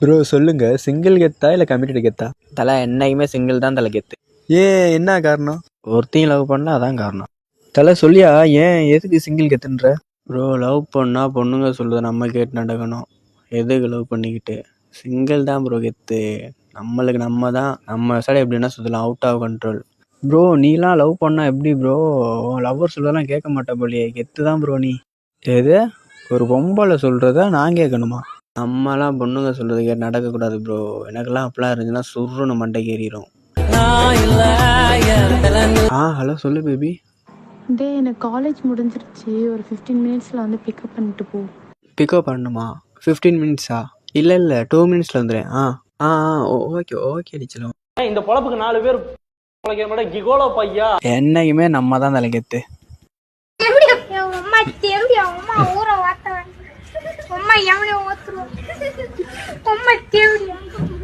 Bro சொல்லுங்க, single கெத்தா இல்லை கமிட்டட் கெத்தா? தலை என்னைக்குமே சிங்கிள் தான் தலை கெத்து. ஏன், என்ன காரணம்? ஒருத்தையும் லவ் பண்ணால் அதான் காரணம். தலை சொல்லியா, ஏன் எதுக்கு சிங்கிள் கெத்துன்ற? ப்ரோ லவ் பண்ணால் பொண்ணுங்க சொல்லுது நம்ம கேட்டு நடக்கணும். எதுக்கு லவ் பண்ணிக்கிட்டு? சிங்கிள் தான் ப்ரோ கெத்து. நம்மளுக்கு நம்ம தான், நம்ம சைடு எப்படின்னா சொல்லலாம், அவுட் ஆஃப் கண்ட்ரோல். ப்ரோ நீலாம் லவ் பண்ணால் எப்படி ப்ரோ? லவ்வர் சொல்றதெல்லாம் கேட்க மாட்டேன் போலியே, கெத்து தான் ப்ரோ நீ. எது, ஒரு பொம்பளை சொல்கிறத நான் கேட்கணுமா? நம்மலாம் பொண்ணுங்க சொல்றது கேட்டு நடக்கக்கூடாது ப்ரோ. எனக்கெல்லாம் அப்படிலாம் இருந்துச்சுன்னா சுருன்னு மண்டைக்கு ஏறிடும். ஹலோ சொல்லு பேபி. டே எனக்கு காலேஜ் முடிஞ்சிருச்சு, ஒரு 15 மினிட்ஸில் வந்து பிக்கப் பண்ணிட்டு போ. பிக்கப் பண்ணணுமா? 15 மினிட்ஸா? இல்லை 2 மினிட்ஸில் வந்துடுறேன். ஓகே ஓகே அடிச்சலாம். இந்த பொழப்புக்கு 4 பேர் கிகோலோ பையா. என்னைக்குமே நம்ம தான் தலைக்கெத்து. அம்மா ஊரை வாத்த அம்மா எவனையும் ஓத்துருவோம் அம்மா தேவையா